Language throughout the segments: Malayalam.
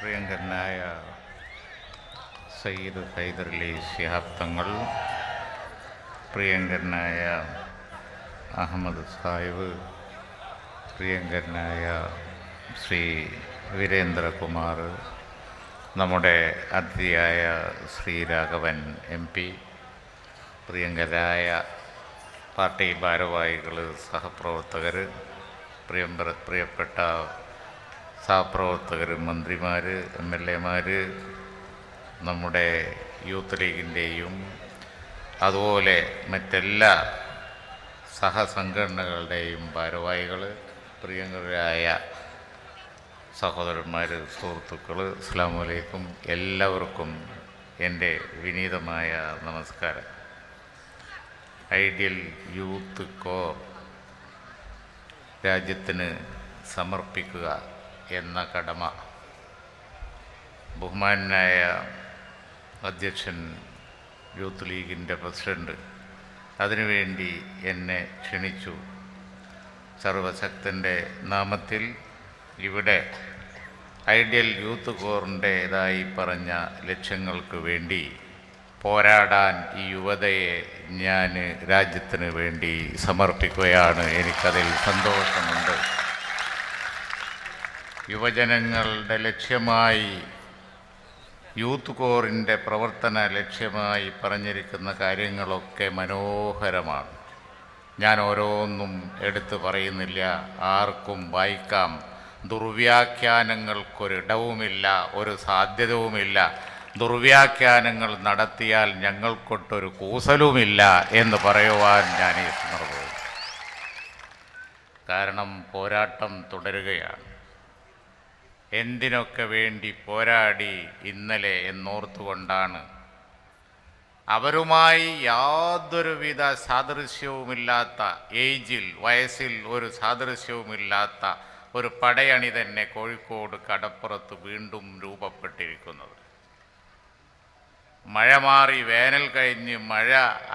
പ്രിയങ്കരനായ സയ്യിദ് ഹൈദരലി ശിഹാബ് തങ്ങൾ, പ്രിയങ്കരനായ അഹമ്മദ് സാഹിബ്, പ്രിയങ്കരനായ ശ്രീ വീരേന്ദ്രകുമാർ, നമ്മുടെ അതിഥിയായ ശ്രീ രാഘവൻ MP, പ്രിയങ്കരായ പാർട്ടി ഭാരവാഹികൾ, സഹപ്രവർത്തകർ, പ്രിയപ്പെട്ട സഹപ്രവർത്തകർ, മന്ത്രിമാർ, MLA മാർ, നമ്മുടെ യൂത്ത് ലീഗിൻ്റെയും അതുപോലെ മറ്റെല്ലാ സഹസംഘടനകളുടെയും ഭാരവാഹികൾ, പ്രിയങ്കരായ സഹോദരന്മാർ, സുഹൃത്തുക്കൾ, അസ്സലാമു അലൈക്കും. എല്ലാവർക്കും എൻ്റെ വിനീതമായ നമസ്കാരം. ഐഡിയൽ യൂത്ത് കോർ രാജ്യത്തിന് സമർപ്പിക്കുക എന്ന കടമ ബഹുമാനായ അധ്യക്ഷൻ, യൂത്ത് ലീഗിൻ്റെ പ്രസിഡൻറ്റ് അതിനുവേണ്ടി എന്നെ ക്ഷണിച്ചു. സർവശക്തൻ്റെ നാമത്തിൽ ഇവിടെ ഐഡിയൽ യൂത്ത് കോറിൻ്റേതായി പറഞ്ഞ ലക്ഷ്യങ്ങൾക്ക് വേണ്ടി പോരാടാൻ ഈ യുവതയെ ഞാൻ രാജ്യത്തിന് വേണ്ടി സമർപ്പിക്കുകയാണ്. എനിക്കതിൽ സന്തോഷമുണ്ട്. യുവജനങ്ങളുടെ ലക്ഷ്യമായി, യൂത്ത് കോറിൻ്റെ പ്രവർത്തന ലക്ഷ്യമായി പറഞ്ഞിരിക്കുന്ന കാര്യങ്ങളൊക്കെ മനോഹരമാണ്. ഞാൻ ഓരോന്നും എടുത്തു പറയുന്നില്ല, ആർക്കും വായിക്കാം. ദുർവ്യാഖ്യാനങ്ങൾക്കൊരിടവുമില്ല, ഒരു സാധ്യതവുമില്ല. ദുർവ്യാഖ്യാനങ്ങൾ നടത്തിയാൽ ഞങ്ങൾക്കൊട്ടൊരു കൂസലുമില്ല എന്ന് പറയുവാൻ ഞാൻ ഈ സന്ദർഭം. കാരണം പോരാട്ടം തുടരുകയാണ്. എന്തിനൊക്കെ വേണ്ടി പോരാടി ഇന്നലെ എന്നോർത്തുകൊണ്ടാണ് അവരുമായി യാതൊരുവിധ സാദൃശ്യവുമില്ലാത്ത, ഏജിൽ വയസ്സിൽ ഒരു സാദൃശ്യവുമില്ലാത്ത ഒരു പടയണി തന്നെ കോഴിക്കോട് കടപ്പുറത്ത് വീണ്ടും രൂപപ്പെട്ടിരിക്കുന്നത്. മഴ മാറി വേനൽ കഴിഞ്ഞ് മഴ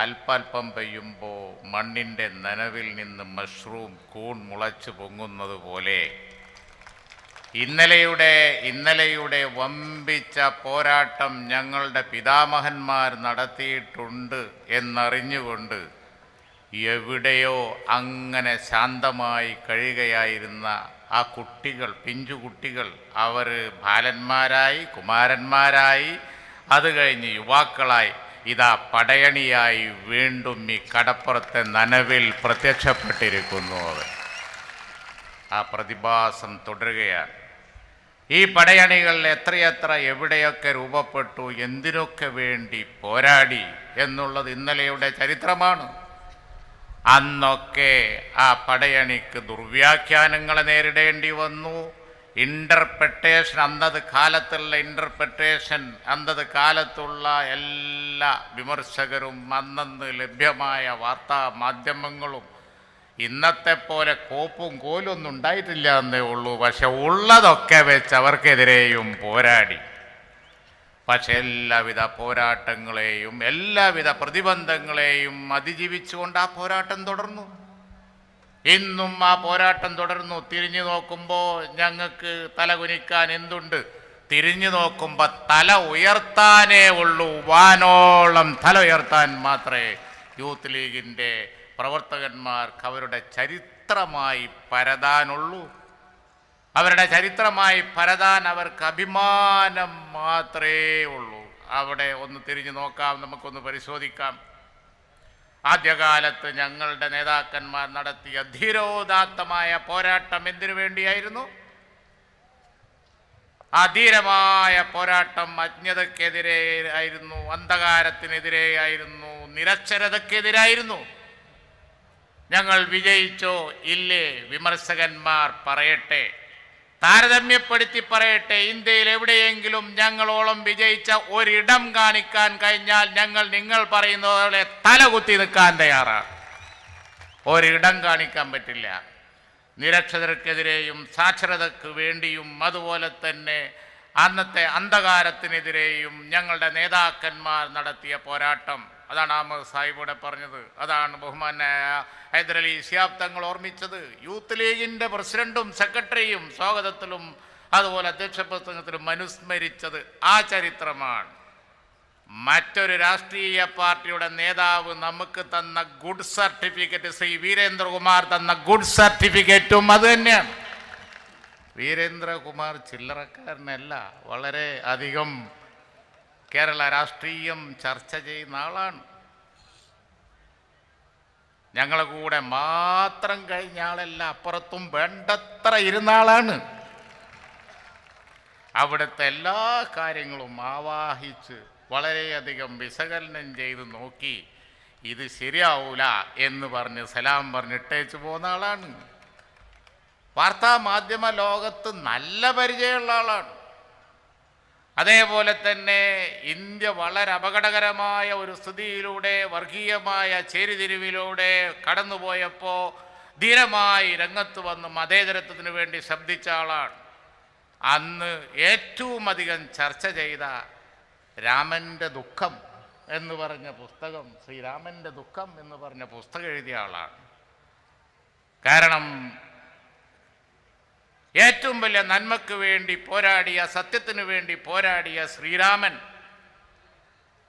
അല്പാൽപ്പം പെയ്യുമ്പോൾ മണ്ണിൻ്റെ നനവിൽ നിന്ന് മഷ്റൂം കൂൺ മുളച്ചു പൊങ്ങുന്നത് പോലെ ഇന്നലെയുടെ വമ്പിച്ച പോരാട്ടം ഞങ്ങളുടെ പിതാമഹന്മാർ നടത്തിയിട്ടുണ്ട് എന്നറിഞ്ഞുകൊണ്ട് എവിടെയോ അങ്ങനെ ശാന്തമായി കഴിയുകയായിരുന്ന ആ കുട്ടികൾ, പിഞ്ചുകുട്ടികൾ, അവർ ബാലന്മാരായി, കുമാരന്മാരായി, അത് കഴിഞ്ഞ് യുവാക്കളായി, ഇതാ പടയണിയായി വീണ്ടും ഈ കടപ്പുറത്തെ നനവിൽ പ്രത്യക്ഷപ്പെട്ടിരിക്കുന്നു. അവർ ആ പ്രതിഭാസം തുടരുകയാണ്. ഈ പടയണികൾ എത്രയെത്ര എവിടെയൊക്കെ രൂപപ്പെട്ടു, എന്തിനൊക്കെ വേണ്ടി പോരാടി എന്നുള്ളത് ഇന്നലെയുടെ ചരിത്രമാണ്. അന്നൊക്കെ ആ പടയണിക്ക് ദുർവ്യാഖ്യാനങ്ങളെ നേരിടേണ്ടി വന്നു. ഇൻ്റർപ്രിട്ടേഷൻ, അന്നത് കാലത്തുള്ള എല്ലാ വിമർശകരും, അന്നന്ന് ലഭ്യമായ വാർത്താ മാധ്യമങ്ങളും ഇന്നത്തെ പോലെ കോപ്പും കോലൊന്നും ഉണ്ടായിട്ടില്ല എന്നേ ഉള്ളൂ. പക്ഷെ ഉള്ളതൊക്കെ വെച്ച് അവർക്കെതിരെയും പോരാടി. പക്ഷെ എല്ലാവിധ പോരാട്ടങ്ങളെയും എല്ലാവിധ പ്രതിബന്ധങ്ങളെയും അതിജീവിച്ചുകൊണ്ട് ആ പോരാട്ടം തുടർന്നു. ഇന്നും ആ പോരാട്ടം തുടർന്നു. തിരിഞ്ഞു നോക്കുമ്പോൾ ഞങ്ങൾക്ക് തല കുനിക്കാൻ എന്തുണ്ട്? തിരിഞ്ഞു നോക്കുമ്പോൾ തല ഉയർത്താനേ ഉള്ളൂ. വാനോളം തല ഉയർത്താൻ മാത്രമേ യൂത്ത് ലീഗിൻ്റെ പ്രവർത്തകന്മാർക്ക് അവരുടെ ചരിത്രമായി പരതാനുള്ളൂ. അവരുടെ ചരിത്രമായി പരതാൻ അവർക്ക് അഭിമാനം മാത്രമേ ഉള്ളൂ. അവിടെ ഒന്ന് തിരിഞ്ഞു നോക്കാം, നമുക്കൊന്ന് പരിശോധിക്കാം. ആദ്യകാലത്ത് ഞങ്ങളുടെ നേതാക്കന്മാർ നടത്തിയ ധീരോദാത്തമായ പോരാട്ടം എന്തിനു വേണ്ടിയായിരുന്നു? ആ ധീരമായ പോരാട്ടം അജ്ഞതക്കെതിരെ ആയിരുന്നു, അന്ധകാരത്തിനെതിരെ ആയിരുന്നു, നിരക്ഷരതക്കെതിരായിരുന്നു. ഞങ്ങൾ വിജയിച്ചോ ഇല്ലേ? വിമർശകന്മാർ പറയട്ടെ, താരതമ്യപ്പെടുത്തി പറയട്ടെ. ഇന്ത്യയിൽ എവിടെയെങ്കിലും ഞങ്ങളോളം വിജയിച്ച ഒരിടം കാണിക്കാൻ കഴിഞ്ഞാൽ ഞങ്ങൾ നിങ്ങൾ പറയുന്ന പോലെ തലകുത്തി നിൽക്കാൻ തയ്യാറാണ്. ഒരിടം കാണിക്കാൻ പറ്റില്ല. നിരക്ഷരർക്കെതിരെയും സാക്ഷരതയ്ക്ക് വേണ്ടിയും അതുപോലെ തന്നെ അന്നത്തെ അന്ധകാരത്തിനെതിരെയും ഞങ്ങളുടെ നേതാക്കന്മാർ നടത്തിയ പോരാട്ടം, അതാണ് അഹമ്മദ് സാഹിബിവിടെ പറഞ്ഞത്, അതാണ് ബഹുമാനായ ഹൈദരലി ശിഹാബ് തങ്ങൾ ഓർമ്മിച്ചത്. യൂത്ത് ലീഗിൻ്റെ പ്രസിഡന്റും സെക്രട്ടറിയും സ്വാഗതത്തിലും അതുപോലെ അധ്യക്ഷ പ്രസംഗത്തിൽ മനുസ്മരിച്ചത് ആ ചരിത്രമാണ്. മറ്റൊരു രാഷ്ട്രീയ പാർട്ടിയുടെ നേതാവ് നമുക്ക് തന്ന ഗുഡ് സർട്ടിഫിക്കറ്റ്, ശ്രീ വീരേന്ദ്രകുമാർ തന്ന ഗുഡ് സർട്ടിഫിക്കറ്റും അത് തന്നെയാണ്. വീരേന്ദ്രകുമാർ ചില്ലറക്കാരനല്ല, വളരെ അധികം കേരള രാഷ്ട്രീയം ചർച്ച ചെയ്യുന്ന ആളാണ്. ഞങ്ങളെ കൂടെ മാത്രം കഴിഞ്ഞ ആളല്ല, അപ്പുറത്തും വേണ്ടത്ര ഇരുന്ന ആളാണ്. അവിടുത്തെ എല്ലാ കാര്യങ്ങളും ആവാഹിച്ച് വളരെയധികം വിശകലനം ചെയ്ത് നോക്കി ഇത് ശരിയാവൂല എന്ന് പറഞ്ഞ് സലാം പറഞ്ഞിട്ടേച്ച് പോകുന്ന ആളാണ്. വാർത്താ മാധ്യമ ലോകത്ത് നല്ല പരിചയമുള്ള ആളാണ്. അതേപോലെ തന്നെ ഇന്ത്യ വളരെ അപകടകരമായ ഒരു സ്ഥിതിയിലൂടെ, വർഗീയമായ ചേരിതിരിവിലൂടെ കടന്നുപോയപ്പോൾ ധീരമായി രംഗത്ത് വന്ന് മതേതരത്വത്തിന് വേണ്ടി ശബ്ദിച്ച ആളാണ്. അന്ന് ഏറ്റവും അധികം ചർച്ച ചെയ്ത രാമൻ്റെ ദുഃഖം എന്ന് പറഞ്ഞ പുസ്തകം, ശ്രീരാമൻ്റെ ദുഃഖം എന്ന് പറഞ്ഞ പുസ്തകം എഴുതിയ ആളാണ്. കാരണം ഏറ്റവും വലിയ നന്മയ്ക്ക് വേണ്ടി പോരാടിയ, സത്യത്തിന് വേണ്ടി പോരാടിയ ശ്രീരാമൻ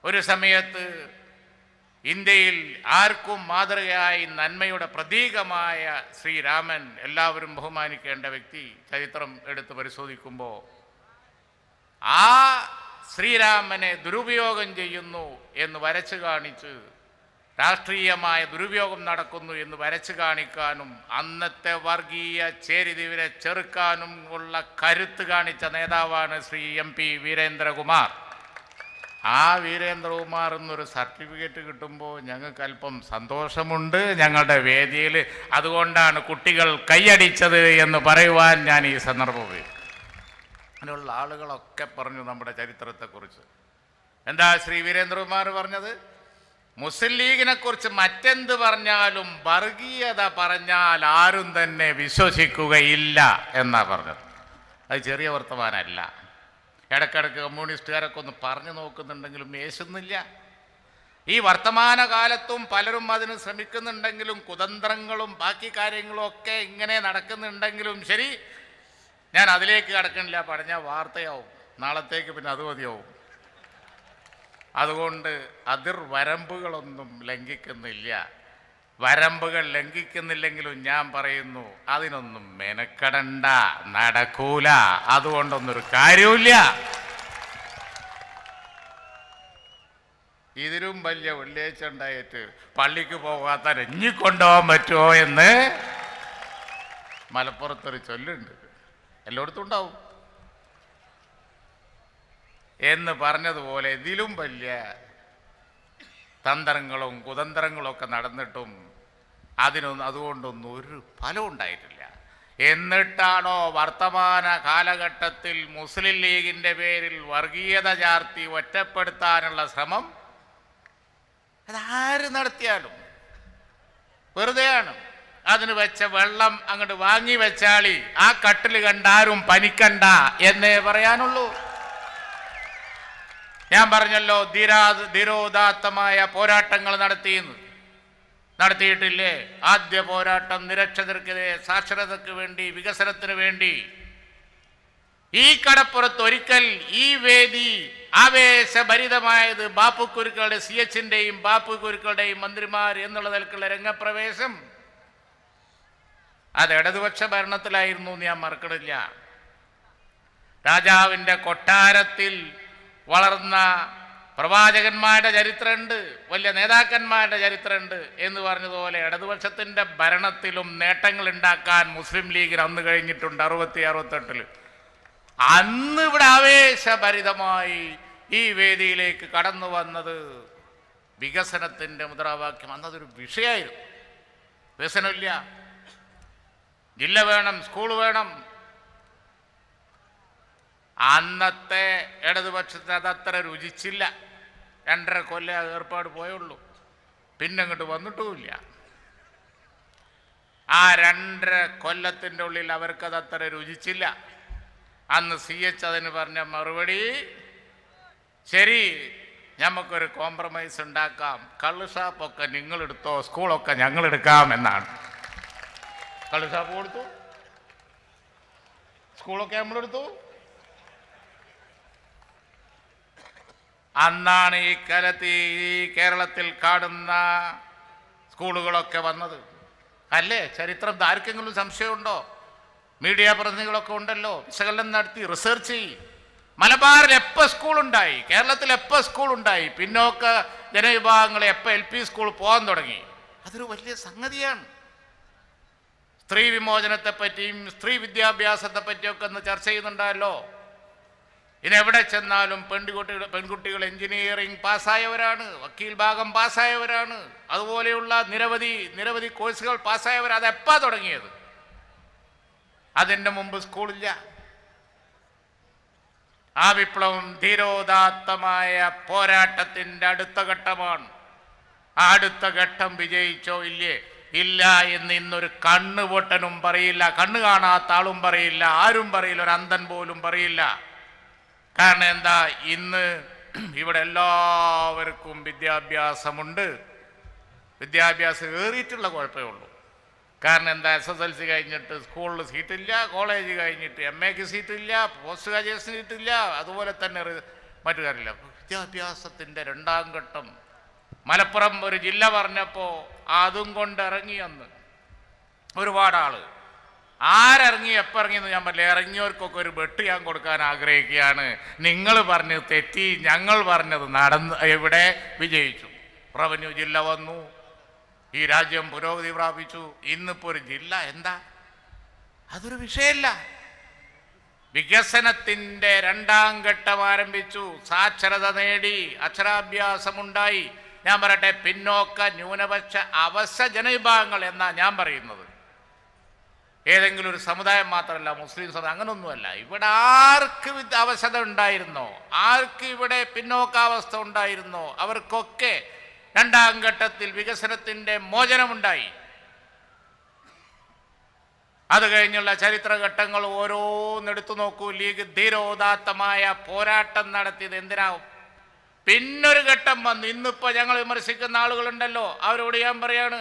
ഒരു സമയത്ത് ഇന്ത്യയിൽ ആർക്കും മാതൃകയായി നന്മയുടെ പ്രതീകമായ ശ്രീരാമൻ, എല്ലാവരും ബഹുമാനിക്കേണ്ട വ്യക്തി, ചരിത്രം എടുത്ത് പരിശോധിക്കുമ്പോൾ ആ ശ്രീരാമനെ ദുരുപയോഗം ചെയ്യുന്നു എന്ന് വരച്ചു കാണിച്ച്, രാഷ്ട്രീയമായ ദുരുപയോഗം നടക്കുന്നു എന്ന് വരച്ചു കാണിക്കാനും അന്നത്തെ വർഗീയ ചേരിതിരിവിനെ ചെറുക്കാനും ഉള്ള കരുത്ത് കാണിച്ച നേതാവാണ് ശ്രീ MP വീരേന്ദ്രകുമാർ. ആ വീരേന്ദ്രകുമാർ എന്നൊരു സർട്ടിഫിക്കറ്റ് കിട്ടുമ്പോൾ ഞങ്ങൾക്ക് അല്പം സന്തോഷമുണ്ട് ഞങ്ങളുടെ വേദിയിൽ. അതുകൊണ്ടാണ് കുട്ടികൾ കൈയടിച്ചത് എന്ന് പറയുവാൻ ഞാൻ ഈ സന്ദർഭം ഉപയോഗിക്കും. അങ്ങനെയുള്ള ആളുകളൊക്കെ പറഞ്ഞു നമ്മുടെ ചരിത്രത്തെക്കുറിച്ച്. എന്താ ശ്രീ വീരേന്ദ്രകുമാർ പറഞ്ഞത്? മുസ്ലിം ലീഗിനെ കുറിച്ച് മറ്റെന്ത് പറഞ്ഞാലും വർഗീയത പറഞ്ഞാൽ ആരും തന്നെ വിശ്വസിക്കുകയില്ല എന്നാ പറഞ്ഞത്. അത് ചെറിയ വർത്തമാനമല്ല. ഇടയ്ക്കിടയ്ക്ക് കമ്മ്യൂണിസ്റ്റുകാരൊക്കെ ഒന്ന് പറഞ്ഞു നോക്കുന്നുണ്ടെങ്കിലും യേശുന്നില്ല. ഈ വർത്തമാനകാലത്തും പലരും അതിന് ശ്രമിക്കുന്നുണ്ടെങ്കിലും, കുതന്ത്രങ്ങളും ബാക്കി കാര്യങ്ങളും ഒക്കെ ഇങ്ങനെ നടക്കുന്നുണ്ടെങ്കിലും ശരി, ഞാൻ അതിലേക്ക് കടക്കണില്ല. പറഞ്ഞാൽ വാർത്തയാവും, നാളത്തേക്ക് പിന്നെ അത് മതിയാവും. അതുകൊണ്ട് അതിർവരമ്പുകളൊന്നും ലംഘിക്കുന്നില്ല. വരമ്പുകൾ ലംഘിക്കുന്നില്ലെങ്കിലും ഞാൻ പറയുന്നു, അതിനൊന്നും മെനക്കെടണ്ട, നടക്കൂല. അതുകൊണ്ടൊന്നൊരു കാര്യമില്ല. ഇതിലും വലിയ വെള്ളിയാഴ്ച ഉണ്ടായിട്ട് പള്ളിക്ക് പോകാത്ത രഞ്ഞി കൊണ്ടുപോകാൻ പറ്റുമോ എന്ന് മലപ്പുറത്തൊരു ചൊല്ലുണ്ട്, എല്ലായിടത്തും ഉണ്ടാവും എന്ന് പറഞ്ഞതുപോലെ ഇതിലും വലിയ തന്ത്രങ്ങളും കുതന്ത്രങ്ങളും ഒക്കെ നടന്നിട്ടും അതുകൊണ്ടൊന്നും ഒരു ഫലം ഉണ്ടായിട്ടില്ല. എന്നിട്ടാണോ വർത്തമാന കാലഘട്ടത്തിൽ മുസ്ലിം ലീഗിൻ്റെ പേരിൽ വർഗീയത ചാർത്തി ഒറ്റപ്പെടുത്താനുള്ള ശ്രമം? അതാര് നടത്തിയാലും വെറുതെയാണ്. അതിന് വെച്ച വെള്ളം അങ്ങോട്ട് വാങ്ങി വെച്ചാളി, ആ കട്ടിൽ കണ്ടാരും പനിക്കണ്ട എന്നേ പറയാനുള്ളൂ. ഞാൻ പറഞ്ഞല്ലോ, ധീരോദാത്തമായ പോരാട്ടങ്ങൾ നടത്തിയിട്ടില്ലേ? ആദ്യ പോരാട്ടം നിരക്ഷരർക്കെതിരെ, സാക്ഷരതയ്ക്ക് വേണ്ടി, വികസനത്തിന് വേണ്ടി. ഈ കടപ്പുറത്ത് ഒരിക്കൽ ഈ വേദി ആവേശഭരിതമായത് ബാപ്പു കുരുക്കളുടെ, CH-ന്റെയും ബാപ്പു കുരുക്കളുടെയും മന്ത്രിമാർ എന്നുള്ള നിലക്കുള്ള രംഗപ്രവേശം അത് ഇടതുപക്ഷ ഭരണത്തിലായിരുന്നു, ഞാൻ മറക്കണില്ല. രാജാവിൻ്റെ കൊട്ടാരത്തിൽ വളർന്ന പ്രവാചകന്മാരുടെ ചരിത്രമുണ്ട്, വലിയ നേതാക്കന്മാരുടെ ചരിത്രമുണ്ട് എന്ന് പറഞ്ഞതുപോലെ ഇടതുപക്ഷത്തിൻ്റെ ഭരണത്തിലും നേട്ടങ്ങൾ ഉണ്ടാക്കാൻ മുസ്ലിം ലീഗിന് അന്ന് കഴിഞ്ഞിട്ടുണ്ട്. 60-68 അന്ന് ഇവിടെ ആവേശഭരിതമായി ഈ വേദിയിലേക്ക് കടന്നു വന്നത് വികസനത്തിൻ്റെ മുദ്രാവാക്യം. അന്നതൊരു വിഷയമായിരുന്നു. വികസനമില്ല, ജില്ല വേണം, സ്കൂൾ വേണം. അന്നത്തെ ഇടതുപക്ഷത്തിന് അതത്ര രുചിച്ചില്ല. 2.5 കൊല്ലം ഏർപ്പാട് പോയുള്ളൂ, പിന്നെ അങ്ങോട്ട് വന്നിട്ടുമില്ല. ആ 2.5 കൊല്ലത്തിൻ്റെ ഉള്ളിൽ അവർക്കതത്ര രുചിച്ചില്ല. അന്ന് CH അതിന് പറഞ്ഞ മറുപടി, ശരി നമുക്കൊരു കോംപ്രമൈസ് ഉണ്ടാക്കാം, കള്ള് ഷാപ്പൊക്കെ നിങ്ങളെടുത്തോ, സ്കൂളൊക്കെ ഞങ്ങളെടുക്കാം എന്നാണ്. കള്ള് ഷാപ്പ് കൊടുത്തു, സ്കൂളൊക്കെ നമ്മളെടുത്തു. അന്നാണ് ഈ കാലത്ത് ഈ കേരളത്തിൽ കാണുന്ന സ്കൂളുകളൊക്കെ വന്നത്. അല്ലേ? ചരിത്രം ആർക്കെങ്കിലും സംശയമുണ്ടോ? മീഡിയ പ്രതിനിധികളൊക്കെ ഉണ്ടല്ലോ, വിശകലനം നടത്തി റിസർച്ച് ചെയ്യും. മലബാറിൽ എപ്പോൾ സ്കൂളുണ്ടായി? കേരളത്തിൽ എപ്പോൾ സ്കൂളുണ്ടായി? പിന്നോക്ക ജനവിഭാഗങ്ങൾ എപ്പോൾ LP സ്കൂൾ പോകാൻ തുടങ്ങി? അതൊരു വലിയ സംഗതിയാണ്. സ്ത്രീ വിമോചനത്തെപ്പറ്റിയും സ്ത്രീ വിദ്യാഭ്യാസത്തെ പറ്റിയൊക്കെ ഒന്ന് ചർച്ച ചെയ്യുന്നുണ്ടല്ലോ. ഇതെവിടെ ചെന്നാലും പെൺകുട്ടികൾ എഞ്ചിനീയറിംഗ് പാസ്സായവരാണ്, വക്കീൽ ഭാഗം പാസ്സായവരാണ്, അതുപോലെയുള്ള നിരവധി കോഴ്സുകൾ പാസ്സായവർ. അതെപ്പാ തുടങ്ങിയത്? അതിൻ്റെ മുമ്പ് സ്കൂളില്ല. ആ വിപ്ലവം ധീരോദാത്തമായ പോരാട്ടത്തിൻ്റെ അടുത്ത ഘട്ടമാണ്. ആ അടുത്ത ഘട്ടം വിജയിച്ചോ ഇല്ലേ? ഇല്ല എന്ന് ഇന്നൊരു കണ്ണുപൊട്ടനും പറയില്ല, കണ്ണ് കാണാത്ത ആളും പറയില്ല, ആരും പറയില്ല, ഒരു അന്ധൻ പോലും പറയില്ല. കാരണം എന്താ? ഇന്ന് ഇവിടെ എല്ലാവർക്കും വിദ്യാഭ്യാസമുണ്ട്. വിദ്യാഭ്യാസം ഏറിയിട്ടുള്ള കുഴപ്പമേ ഉള്ളൂ. കാരണം എന്താ? SSLC കഴിഞ്ഞിട്ട് സ്കൂളിൽ സീറ്റില്ല, കോളേജ് കഴിഞ്ഞിട്ട് MAക്ക് സീറ്റില്ല, പോസ്റ്റ് ഗ്രാജുവേഷൻ സീറ്റില്ല, അതുപോലെ തന്നെ മറ്റു കാര്യമില്ല. വിദ്യാഭ്യാസത്തിൻ്റെ രണ്ടാം ഘട്ടം മലപ്പുറം ഒരു ജില്ല പറഞ്ഞപ്പോൾ അതും കൊണ്ട് ഇറങ്ങി അന്ന് ഒരുപാട് ആള്. ആരിറങ്ങി എപ്പോൾ ഇറങ്ങിയെന്ന് ഞാൻ പറഞ്ഞില്ല. ഇറങ്ങിയവർക്കൊക്കെ ഒരു വെട്ട് ഞാൻ കൊടുക്കാൻ ആഗ്രഹിക്കുകയാണ്. നിങ്ങൾ പറഞ്ഞത് തെറ്റി, ഞങ്ങൾ പറഞ്ഞത് നടന്ന് ഇവിടെ വിജയിച്ചു. റവന്യൂ ജില്ല വന്നു, ഈ രാജ്യം പുരോഗതി പ്രാപിച്ചു. ഇന്നിപ്പോൾ ഒരു ജില്ല എന്താ? അതൊരു വിഷയമല്ല. വികസനത്തിൻ്റെ രണ്ടാം ഘട്ടം ആരംഭിച്ചു. സാക്ഷരത നേടി, അക്ഷരാഭ്യാസമുണ്ടായി. ഞാൻ പറയട്ടെ, പിന്നോക്ക ന്യൂനപക്ഷ അവശ ജനവിഭാഗങ്ങൾ എന്നാ ഞാൻ പറയുന്നത്. ഏതെങ്കിലും ഒരു സമുദായം മാത്രമല്ല, മുസ്ലിം സമുദായം, അങ്ങനൊന്നുമല്ല. ഇവിടെ ആർക്ക് അവശത ഉണ്ടായിരുന്നോ, ആർക്ക് ഇവിടെ പിന്നോക്കാവസ്ഥ ഉണ്ടായിരുന്നോ, അവർക്കൊക്കെ രണ്ടാം ഘട്ടത്തിൽ വികസനത്തിൻ്റെ മോചനമുണ്ടായി. അത് കഴിഞ്ഞുള്ള ചരിത്രഘട്ടങ്ങൾ ഓരോന്നെടുത്തു നോക്കൂ. ലീഗ് ധീരോദാത്തമായ പോരാട്ടം നടത്തിയത് എന്തിനാവും? പിന്നൊരു ഘട്ടം വന്നു. ഇന്നിപ്പോൾ ഞങ്ങൾ വിമർശിക്കുന്ന ആളുകളുണ്ടല്ലോ, അവരോട് ഞാൻ പറയാണ്,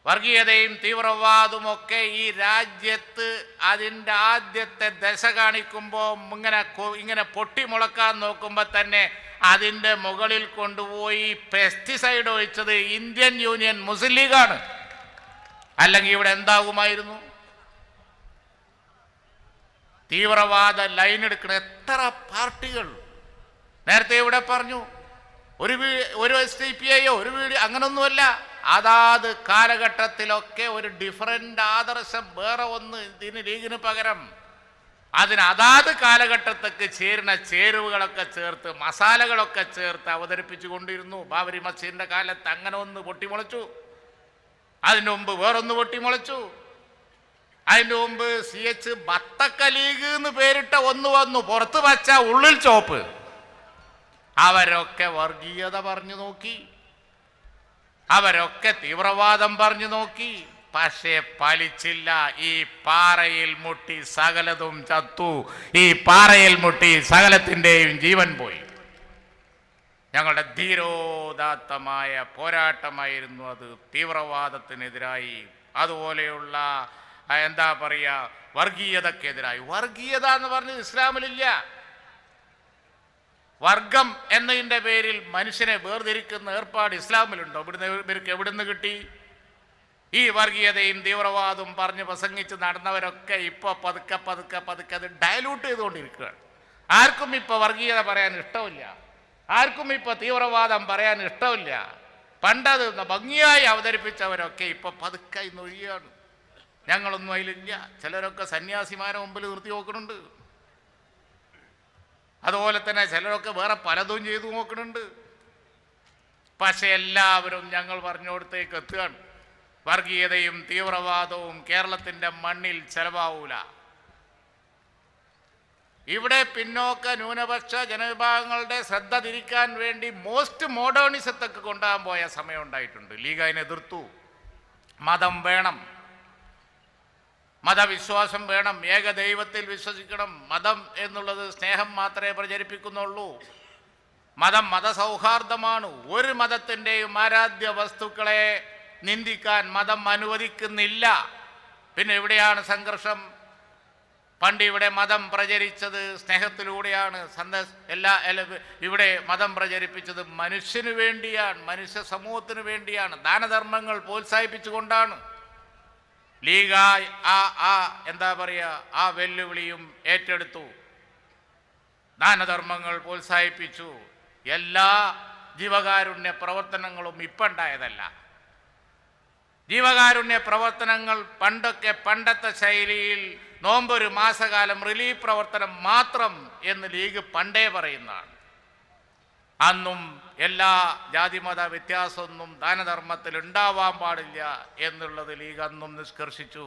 വർഗീയതയും തീവ്രവാദവും ഒക്കെ ഈ രാജ്യത്ത് അതിൻ്റെ ആദ്യത്തെ ദശ കാണിക്കുമ്പോൾ ഇങ്ങനെ പൊട്ടിമുളക്കാൻ നോക്കുമ്പോൾ തന്നെ അതിൻ്റെ മുകളിൽ കൊണ്ടുപോയി പെസ്റ്റിസൈഡ് ഒഴിച്ചത് ഇന്ത്യൻ യൂണിയൻ മുസ്ലിം ലീഗാണ്. അല്ലെങ്കിൽ ഇവിടെ എന്താകുമായിരുന്നു? തീവ്രവാദ ലൈൻ എടുക്കുന്ന എത്ര പാർട്ടികൾ നേരത്തെ ഇവിടെ പറഞ്ഞു. ഒരു SDPIയോ ഒരു വീഡിയോ അങ്ങനൊന്നുമല്ല. അതാത് കാലഘട്ടത്തിലൊക്കെ ഒരു ഡിഫറൻ്റ് ആദർശം വേറെ ഒന്ന് ഇതിന് ലീഗിന് പകരം അതിന് അതാത് കാലഘട്ടത്തേക്ക് ചേരുന്ന ചേരുവകളൊക്കെ ചേർത്ത് മസാലകളൊക്കെ ചേർത്ത് അവതരിപ്പിച്ചു കൊണ്ടിരുന്നു. ബാബരി മസ്ജിദിൻ്റെ കാലത്ത് അങ്ങനെ ഒന്ന് പൊട്ടിമുളച്ചു, അതിൻ്റെ മുമ്പ് വേറൊന്ന് പൊട്ടിമുളച്ചു, അതിൻ്റെ മുമ്പ് CH ബത്തക്ക ലീഗ് എന്ന് പേരിട്ട ഒന്ന് വന്നു, പുറത്ത് പച്ച ഉള്ളിൽ ചോപ്പ്. അവരൊക്കെ വർഗീയത പറഞ്ഞു നോക്കി, അവരൊക്കെ തീവ്രവാദം പറഞ്ഞു നോക്കി, പക്ഷേ ഫലിച്ചില്ല. ഈ പാറയിൽ മുട്ടി സകലതും ചത്തു, ഈ പാറയിൽ മുട്ടി സകലത്തിൻ്റെയും ജീവൻ പോയി. ഞങ്ങളുടെ ധീരോദാത്തമായ പോരാട്ടമായിരുന്നു അത് തീവ്രവാദത്തിനെതിരായി, അതുപോലെയുള്ള എന്താ പറയുക വർഗീയതക്കെതിരായി. വർഗീയത എന്ന് പറഞ്ഞത് ഇസ്ലാമിലില്ല. വർഗം എന്നതിൻ്റെ പേരിൽ മനുഷ്യനെ വേർതിരിക്കുന്ന ഏർപ്പാട് ഇസ്ലാമിലുണ്ടോ? ഇവർക്ക് എവിടുന്ന് കിട്ടി? ഈ വർഗീയതയും തീവ്രവാദവും പറഞ്ഞ് പ്രസംഗിച്ച് നടന്നവരൊക്കെ ഇപ്പോൾ പതുക്കെ അത് ഡയലൂട്ട് ചെയ്തുകൊണ്ടിരിക്കുകയാണ്. ആർക്കും ഇപ്പോൾ വർഗീയത പറയാൻ ഇഷ്ടമില്ല, ആർക്കും ഇപ്പോൾ തീവ്രവാദം പറയാൻ ഇഷ്ടമില്ല. പണ്ടത് ഭംഗിയായി അവതരിപ്പിച്ചവരൊക്കെ ഇപ്പോൾ പതുക്കെ നൊഴിയാണ്. ഞങ്ങളൊന്നും അതിലില്ല. ചിലരൊക്കെ സന്യാസിമാരെ മുമ്പിൽ നിർത്തി നോക്കുന്നുണ്ട്, അതുപോലെ തന്നെ ചിലരൊക്കെ വേറെ പലതും ചെയ്തു നോക്കുന്നുണ്ട്. പക്ഷെ എല്ലാവരും ഞങ്ങൾ പറഞ്ഞോടത്തേക്ക് എത്തുകയാണ്. വർഗീയതയും തീവ്രവാദവും കേരളത്തിൻ്റെ മണ്ണിൽ ചെലവാവൂല. ഇവിടെ പിന്നോക്ക ന്യൂനപക്ഷ ജനവിഭാഗങ്ങളുടെ ശ്രദ്ധ തിരിക്കാൻ വേണ്ടി മോസ്റ്റ് മോഡേണിസത്തൊക്കെ കൊണ്ടുപോകാൻ പോയ സമയം ഉണ്ടായിട്ടുണ്ട്. ലീഗ് അതിനെ എതിർത്തു. മതം വേണം, മതവിശ്വാസം വേണം, ഏകദൈവത്തിൽ വിശ്വസിക്കണം. മതം എന്നുള്ളത് സ്നേഹം മാത്രമേ പ്രചരിപ്പിക്കുന്നുള്ളൂ. മതസൗഹാർദ്ദമാണ്. ഒരു മതത്തിൻ്റെയും ആരാധ്യ വസ്തുക്കളെ നിന്ദിക്കാൻ മതം അനുവദിക്കുന്നില്ല. പിന്നെ എവിടെയാണ് സംഘർഷം? പണ്ട് ഇവിടെ മതം പ്രചരിച്ചത് സ്നേഹത്തിലൂടെയാണ്. ഇവിടെ മതം പ്രചരിപ്പിച്ചത് മനുഷ്യന് വേണ്ടിയാണ്, മനുഷ്യ സമൂഹത്തിന് വേണ്ടിയാണ്, ദാനധർമ്മങ്ങൾ പ്രോത്സാഹിപ്പിച്ചുകൊണ്ടാണ്. ലീഗ് എന്താ പറയുക, ആ വെല്ലുവിളിയും ഏറ്റെടുത്തു, ദാനധർമ്മങ്ങൾ പ്രോത്സാഹിപ്പിച്ചു. എല്ലാ ജീവകാരുണ്യ പ്രവർത്തനങ്ങളും ഇപ്പം ഉണ്ടായതല്ല. ജീവകാരുണ്യ പ്രവർത്തനങ്ങൾ പണ്ടത്തെ ശൈലിയിൽ നോമ്പൊരു മാസകാലം റിലീഫ് പ്രവർത്തനം മാത്രം എന്ന് ലീഗ് പണ്ടേ പറയുന്നതാണ്. അന്നും എല്ലാ ജാതിമത വ്യത്യാസമൊന്നും ദാനധർമ്മത്തിൽ ഉണ്ടാവാൻ പാടില്ല എന്നുള്ളത് ലീഗ് അന്നും നിഷ്കർഷിച്ചു.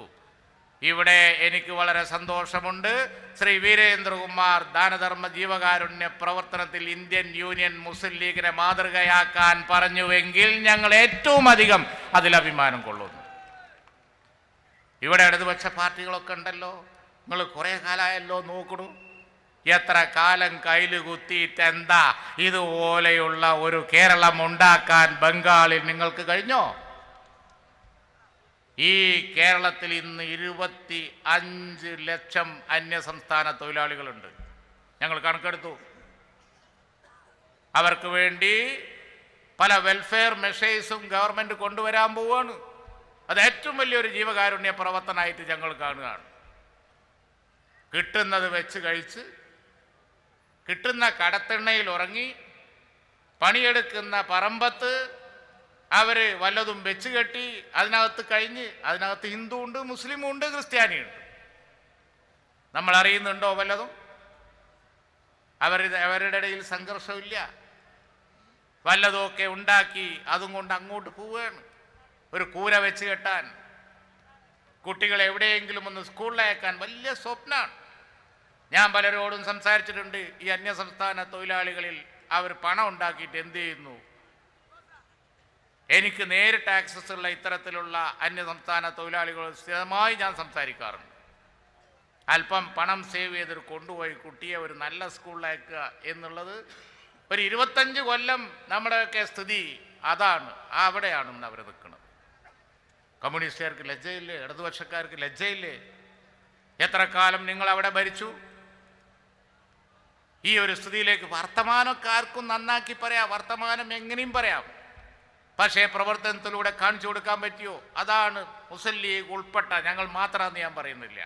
ഇവിടെ എനിക്ക് വളരെ സന്തോഷമുണ്ട്. ശ്രീ വീരേന്ദ്രകുമാർ ദാനധർമ്മ ജീവകാരുണ്യ പ്രവർത്തനത്തിൽ ഇന്ത്യൻ യൂണിയൻ മുസ്ലിം ലീഗിനെ മാതൃകയാക്കാൻ പറഞ്ഞുവെങ്കിൽ ഞങ്ങൾ ഏറ്റവും അധികം അതിൽ അഭിമാനം കൊള്ളുന്നു. ഇവിടെ ഇടതുപക്ഷ പാർട്ടികളൊക്കെ ഉണ്ടല്ലോ, നിങ്ങൾ കുറേ കാലമായല്ലോ നോക്കണു. എത്ര കാലം കയ്യിൽ കുത്തിയിട്ട് എന്താ ഇതുപോലെയുള്ള ഒരു കേരളം ഉണ്ടാക്കാൻ ബംഗാളിൽ നിങ്ങൾക്ക് കഴിഞ്ഞോ? ഈ കേരളത്തിൽ ഇന്ന് 25 ലക്ഷം അന്യസംസ്ഥാന തൊഴിലാളികളുണ്ട്. ഞങ്ങൾ കണക്കെടുത്തു. അവർക്ക് വേണ്ടി പല വെൽഫെയർ മെഷേഴ്സും ഗവൺമെൻറ് കൊണ്ടുവരാൻ പോവുകയാണ്. അത് ഏറ്റവും വലിയൊരു ജീവകാരുണ്യ പ്രവർത്തനമായിട്ട് ഞങ്ങൾ കാണുകയാണ്. കിട്ടുന്നത് വെച്ച് കഴിച്ച്, കിട്ടുന്ന കടത്തെണ്ണയിൽ ഉറങ്ങി, പണിയെടുക്കുന്ന പറമ്പത്ത് അവർ വല്ലതും വെച്ച് കെട്ടി അതിനകത്ത് കഴിഞ്ഞ്, അതിനകത്ത് ഹിന്ദു ഉണ്ട്, മുസ്ലിമും ഉണ്ട്, ക്രിസ്ത്യാനിയുണ്ട്. നമ്മൾ അറിയുന്നുണ്ടോ വല്ലതും? അവരുടെ ഇടയിൽ സംഘർഷമില്ല. വല്ലതുമൊക്കെ ഉണ്ടാക്കി അതും കൊണ്ട് അങ്ങോട്ട് പോവുകയാണ്. ഒരു കൂര വെച്ച് കെട്ടാൻ, കുട്ടികളെ എവിടെയെങ്കിലും ഒന്ന് സ്കൂളിലയക്കാൻ വലിയ സ്വപ്നമാണ്. ഞാൻ പലരോടും സംസാരിച്ചിട്ടുണ്ട്. ഈ അന്യസംസ്ഥാന തൊഴിലാളികളിൽ അവർ പണം ഉണ്ടാക്കിയിട്ട് എന്ത് ചെയ്യുന്നു? എനിക്ക് നേരിട്ട് ആക്സസ് ഉള്ള ഇത്തരത്തിലുള്ള അന്യസംസ്ഥാന തൊഴിലാളികൾ സ്ഥിരമായി ഞാൻ സംസാരിക്കാറുണ്ട്. അല്പം പണം സേവ് ചെയ്തൊരു കൊണ്ടുപോയി കുട്ടിയെ ഒരു നല്ല സ്കൂളിലയക്കുക എന്നുള്ളത് ഒരു 25 കൊല്ലം നമ്മുടെയൊക്കെ സ്ഥിതി അതാണ്. അവിടെയാണ് ഇന്ന് അവർ നിൽക്കുന്നത്. കമ്മ്യൂണിസ്റ്റുകാർക്ക് ലജ്ജയില്ലേ? ഇടതുപക്ഷക്കാർക്ക് ലജ്ജയില്ലേ? എത്ര കാലം നിങ്ങൾ അവിടെ ഭരിച്ചു? ഈ ഒരു സ്ഥിതിയിലേക്ക് വർത്തമാനമൊക്കെ ആർക്കും നന്നാക്കി പറയാം, വർത്തമാനം എങ്ങനെയും പറയാം. പക്ഷേ പ്രവർത്തനത്തിലൂടെ കാണിച്ചു കൊടുക്കാൻ പറ്റിയോ? അതാണ് മുസ്ലിം ലീഗ് ഉൾപ്പെട്ട ഞങ്ങൾ മാത്രമെന്ന് ഞാൻ പറയുന്നില്ല.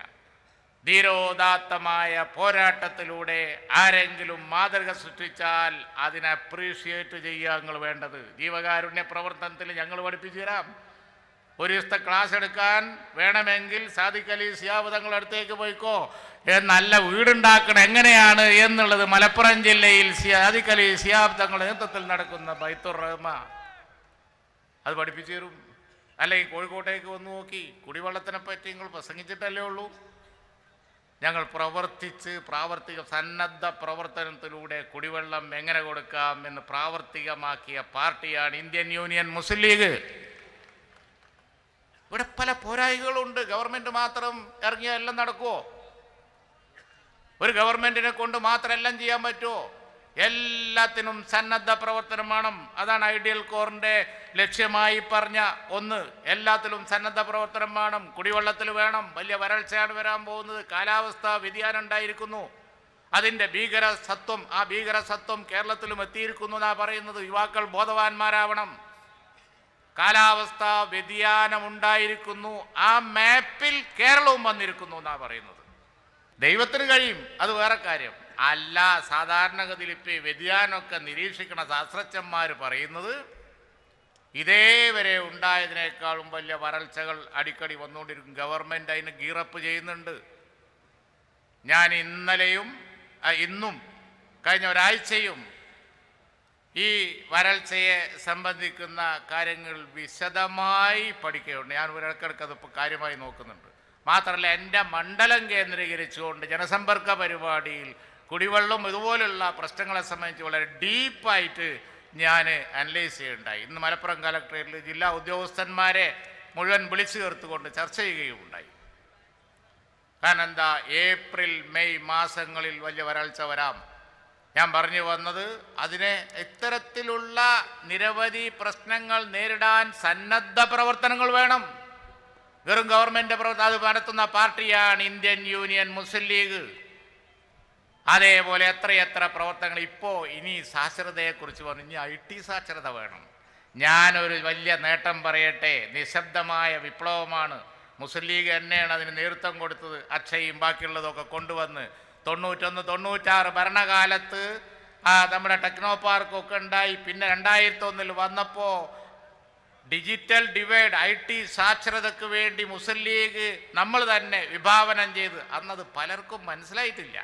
ധീരോദാത്തമായ പോരാട്ടത്തിലൂടെ ആരെങ്കിലും മാതൃക സൃഷ്ടിച്ചാൽ അതിനെ അപ്രീഷിയേറ്റ് ചെയ്യുക നിങ്ങൾ വേണ്ടത്. ജീവകാരുണ്യ പ്രവർത്തനത്തിൽ ഞങ്ങൾ പഠിപ്പിച്ചു തരാം. ഒരു ദിവസത്തെ ക്ലാസ് എടുക്കാൻ വേണമെങ്കിൽ സാദിഖ് അലി ശിഹാബ് തങ്ങളുടെ അടുത്തേക്ക് പോയിക്കോ, നല്ല വീടുണ്ടാക്കണം എങ്ങനെയാണ് എന്നുള്ളത് മലപ്പുറം ജില്ലയിൽ സാദിഖ് അലി ശിഹാബ് തങ്ങളുടെ നേതൃത്വത്തിൽ നടക്കുന്ന ബൈത്തുർ റഹ്മ അത് പഠിപ്പിച്ചു തരും. അല്ലെങ്കിൽ കോഴിക്കോട്ടേക്ക് വന്ന് നോക്കി കുടിവെള്ളത്തിനെ പറ്റി നിങ്ങൾ പ്രസംഗിച്ചിട്ടല്ലേ ഉള്ളൂ. ഞങ്ങൾ പ്രാവർത്തിക സന്നദ്ധ പ്രവർത്തനത്തിലൂടെ കുടിവെള്ളം എങ്ങനെ കൊടുക്കാം എന്ന് പ്രാവർത്തികമാക്കിയ പാർട്ടിയാണ് ഇന്ത്യൻ യൂണിയൻ മുസ്ലിം ലീഗ്. ഇവിടെ പല പോരായ്മകളുണ്ട്. ഗവൺമെൻറ് മാത്രം ഇറങ്ങിയാൽ എല്ലാം നടക്കുമോ? ഒരു ഗവൺമെൻറ്റിനെ കൊണ്ട് മാത്രം എല്ലാം ചെയ്യാൻ പറ്റുമോ? എല്ലാത്തിനും സന്നദ്ധ പ്രവർത്തനം വേണം. അതാണ് ഐഡിയൽ കോറിൻ്റെ ലക്ഷ്യമായി പറഞ്ഞ ഒന്ന്. എല്ലാത്തിലും സന്നദ്ധ പ്രവർത്തനം വേണം. കുടിവെള്ളത്തിൽ വേണം. വലിയ വരൾച്ചയാണ് വരാൻ പോകുന്നത്. കാലാവസ്ഥ വ്യതിയാനം ഉണ്ടായിരിക്കുന്നു. അതിൻ്റെ ഭീകരസത്വം കേരളത്തിലും എത്തിയിരിക്കുന്നു എന്നാണ് പറയുന്നത്. യുവാക്കൾ ബോധവാന്മാരാവണം. കാലാവസ്ഥ വ്യതിയാനം ഉണ്ടായിരിക്കുന്നു. ആ മാപ്പിൽ കേരളവും വന്നിരിക്കുന്നു എന്നാണ് പറയുന്നത്. ദൈവത്തിന് കഴിയും, അത് വേറെ കാര്യം. അല്ല, സാധാരണഗതിയിൽ ഇപ്പോൾ വ്യതിയാനമൊക്കെ നിരീക്ഷിക്കണ ശാസ്ത്രജ്ഞന്മാർ പറയുന്നത് ഇതേവരെ ഉണ്ടായതിനേക്കാളും വലിയ വരൾച്ചകൾ അടിക്കടി വന്നുകൊണ്ടിരിക്കും. ഗവൺമെൻറ് അതിന് ഗീറപ്പ് ചെയ്യുന്നുണ്ട്. ഞാൻ ഇന്നും കഴിഞ്ഞ ഒരാഴ്ചയും ഈ വരൾച്ചയെ സംബന്ധിക്കുന്ന കാര്യങ്ങൾ വിശദമായി പഠിക്കുകയുണ്ട്. ഞാൻ ഇടയ്ക്കിടയ്ക്ക് അതിപ്പോൾ കാര്യമായി നോക്കുന്നുണ്ട്. മാത്രമല്ല, എൻ്റെ മണ്ഡലം കേന്ദ്രീകരിച്ചുകൊണ്ട് ജനസമ്പർക്ക പരിപാടിയിൽ കുടിവെള്ളം ഇതുപോലുള്ള പ്രശ്നങ്ങളെ സംബന്ധിച്ച് വളരെ ഡീപ്പായിട്ട് ഞാൻ അനലൈസ് ചെയ്യുകയുണ്ടായി. ഇന്ന് മലപ്പുറം കലക്ടറേറ്റിൽ ജില്ലാ ഉദ്യോഗസ്ഥന്മാരെ മുഴുവൻ വിളിച്ചു ചേർത്തുകൊണ്ട് ചർച്ച ചെയ്യുകയുണ്ടായി. കാരണം എന്താ, ഏപ്രിൽ മെയ് മാസങ്ങളിൽ വലിയ വരൾച്ച വരാം. ഞാൻ പറഞ്ഞു വന്നത്, അതിനെ ഇത്തരത്തിലുള്ള നിരവധി പ്രശ്നങ്ങൾ നേരിടാൻ സന്നദ്ധ പ്രവർത്തനങ്ങൾ വേണം. വെറും ഗവൺമെന്റ് അത് നടത്തുന്ന പാർട്ടിയാണ് ഇന്ത്യൻ യൂണിയൻ മുസ്ലിം ലീഗ്. അതേപോലെ എത്രയെത്ര പ്രവർത്തനങ്ങൾ. ഇപ്പോൾ ഇനി സാക്ഷരതയെക്കുറിച്ച് പറഞ്ഞു, ഇനി IT സാക്ഷരത വേണം. ഞാനൊരു വലിയ നേട്ടം പറയട്ടെ, നിശബ്ദമായ വിപ്ലവമാണ്. മുസ്ലിം ലീഗ് തന്നെയാണ് അതിന് നേതൃത്വം കൊടുത്തത്. അക്ഷയും ബാക്കിയുള്ളതൊക്കെ കൊണ്ടുവന്ന് 91, 96 ഭരണകാലത്ത് നമ്മുടെ ടെക്നോ പാർക്കൊക്കെ ഉണ്ടായി. പിന്നെ 2001 വന്നപ്പോൾ ഡിജിറ്റൽ ഡിവൈഡ് IT സാക്ഷരതയ്ക്ക് വേണ്ടി മുസ്ലിം ലീഗ് നമ്മൾ തന്നെ വിഭാവനം ചെയ്ത്. അന്നത് പലർക്കും മനസ്സിലായിട്ടില്ല.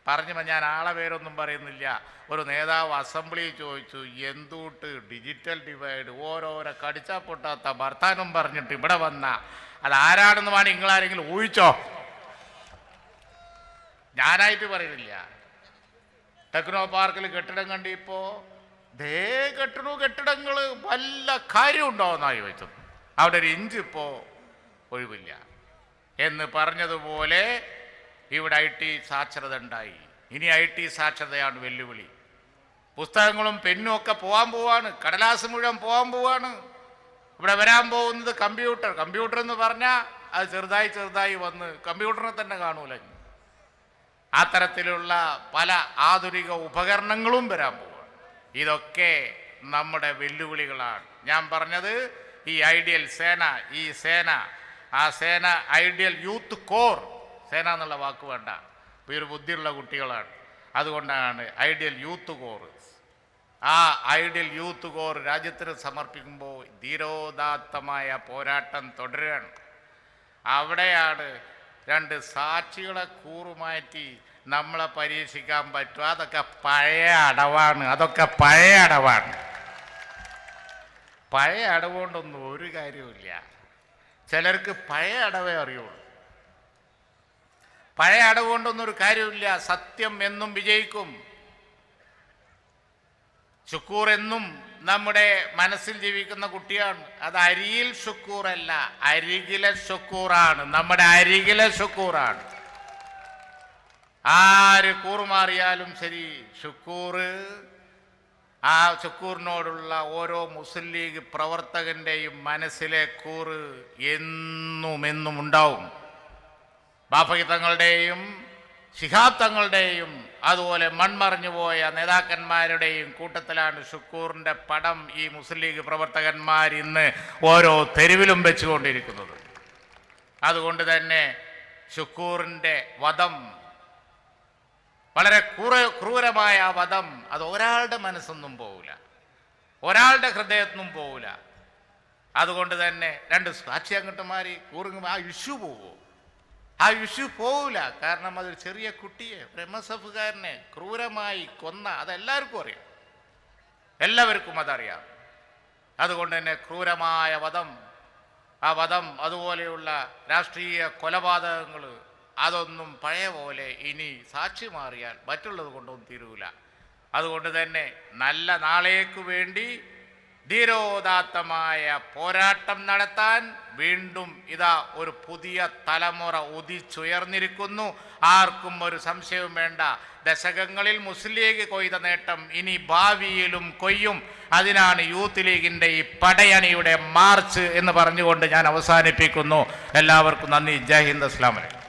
പറഞ്ഞു ഞാൻ ആളെ പേരൊന്നും പറയുന്നില്ല. ഒരു നേതാവ് അസംബ്ലിയിൽ ചോദിച്ചു, എന്തുട്ട് ഡിജിറ്റൽ ഡിവൈഡ്, ഓരോരോ കടിച്ചാ പൊട്ടാത്ത ഭർത്താനും പറഞ്ഞിട്ട് ഇവിടെ വന്ന അതാരാണെന്ന് വേണം നിങ്ങളാരെങ്കിലും ഊഹിച്ചോ? ഞാനായിട്ട് പറയുന്നില്ല. ടെക്നോ പാർക്കിൽ കെട്ടിടം കണ്ടിപ്പോൾ കെട്ടിടങ്ങൾ വല്ല കാര്യം ഉണ്ടാവുന്നായി ചോദിച്ചത്. അവിടെ ഒരു ഇഞ്ച് ഇപ്പോൾ ഒഴിവില്ല എന്ന് പറഞ്ഞതുപോലെ ഇവിടെ IT സാക്ഷരത ഉണ്ടായി. ഇനി IT സാക്ഷരതയാണ് വെല്ലുവിളി. പുസ്തകങ്ങളും പെന്നും ഒക്കെ പോവാണ്, കടലാസ് മുഴുവൻ പോവാണ്. ഇവിടെ വരാൻ പോകുന്നത് കമ്പ്യൂട്ടർ എന്ന് പറഞ്ഞാൽ അത് ചെറുതായി വന്ന് കമ്പ്യൂട്ടറിനെ തന്നെ കാണൂല. അത്തരത്തിലുള്ള പല ആധുനിക ഉപകരണങ്ങളും വരാൻ പോവാണ്. ഇതൊക്കെ നമ്മുടെ വെല്ലുവിളികളാണ്. ഞാൻ പറഞ്ഞത് ഈ ഐഡിയൽ സേന, ഈ സേന ഐഡിയൽ യൂത്ത് കോർ, സേന എന്നുള്ള വാക്ക് വേണ്ട, ഈ ഒരു ബുദ്ധിയുള്ള കുട്ടികളാണ്. അതുകൊണ്ടാണ് ഐഡിയൽ യൂത്ത് കോർ. ആ ഐഡിയൽ യൂത്ത് കോർ രാജ്യത്തിന് സമർപ്പിക്കുമ്പോൾ ധീരോദാത്തമായ പോരാട്ടം തുടരുകയാണ്. അവിടെയാണ് 2 സാക്ഷികളെ കൂറുമാറ്റി നമ്മളെ പരീക്ഷിക്കാൻ പറ്റും. അതൊക്കെ പഴയ അടവാണ്. പഴയ അടവുകൊണ്ടൊന്നും ഒരു കാര്യമില്ല. ചിലർക്ക് പഴയ അടവേ അറിയുള്ളൂ. പഴയ അടവുകൊണ്ടൊന്നും ഒരു കാര്യമില്ല. സത്യം എന്നും വിജയിക്കും. ഷുക്കൂർ എന്നും നമ്മുടെ മനസ്സിൽ ജീവിക്കുന്ന കുട്ടിയാണ്. അത് അരിയിൽ ഷുക്കൂറല്ല, അരികിലെ ഷുക്കൂറാണ്. നമ്മുടെ അരികിലെ ഷുക്കൂറാണ്. ആര് കൂറുമാറിയാലും ശരി, ആ ഷുക്കൂറിനോടുള്ള ഓരോ മുസ്ലിം ലീഗ് പ്രവർത്തകന്റെയും മനസ്സിലെ കൂറ് എന്നും ഉണ്ടാവും. ബാഫഖി തങ്ങളുടെയും ശിഹാബ് തങ്ങളുടെയും അതുപോലെ മൺമറഞ്ഞു പോയ നേതാക്കന്മാരുടെയും കൂട്ടത്തിലാണ് ഷുക്കൂറിൻ്റെ പടം ഈ മുസ്ലിം ലീഗ് പ്രവർത്തകന്മാർ ഇന്ന് ഓരോ തെരുവിലും വെച്ചുകൊണ്ടിരിക്കുന്നത്. അതുകൊണ്ട് തന്നെ ഷുക്കൂറിൻ്റെ വധം, വളരെ ക്രൂരമായ വധം, അത് ഒരാളുടെ മനസ്സൊന്നും പോവില്ല, ഒരാളുടെ ഹൃദയത്തിനും പോവില്ല. അതുകൊണ്ട് തന്നെ 2 സാക്ഷി അങ്ങോട്ട് മാറി കൂറുങ്ങുമ്പോൾ ആ ഇഷ്യൂ പോവുമോ? ആ ഇഷ്യൂ പോവില്ല. കാരണം അതൊരു ചെറിയ കുട്ടിയെ, MSFകാരനെ ക്രൂരമായി കൊന്ന, അതെല്ലാവർക്കും അറിയാം, എല്ലാവർക്കും അതറിയാം. അതുകൊണ്ട് തന്നെ ക്രൂരമായ വധം, ആ വധം, അതുപോലെയുള്ള രാഷ്ട്രീയ കൊലപാതകങ്ങൾ, അതൊന്നും പഴയ പോലെ ഇനി സാക്ഷി മാറിയാൽ മറ്റുള്ളത് കൊണ്ടൊന്നും തീരൂല. അതുകൊണ്ട് തന്നെ നല്ല നാളേക്ക് വേണ്ടി ധീരോദാത്തമായ പോരാട്ടം നടത്താൻ വീണ്ടും ഇതാ ഒരു പുതിയ തലമുറ ഉദിച്ചുയർന്നിരിക്കുന്നു. ആർക്കും ഒരു സംശയവും വേണ്ട. ദശകങ്ങളിൽ മുസ്ലിം ലീഗ് കൊയ്ത നേട്ടം ഇനി ഭാവിയിലും കൊയ്യും. അതിനാണ് യൂത്ത് ലീഗിൻ്റെ ഈ പടയണിയുടെ മാർച്ച് എന്ന് പറഞ്ഞുകൊണ്ട് ഞാൻ അവസാനിപ്പിക്കുന്നു. എല്ലാവർക്കും നന്ദി. ജയ് ഹിന്ദ്. അസ്സലാമു അലൈക്കും.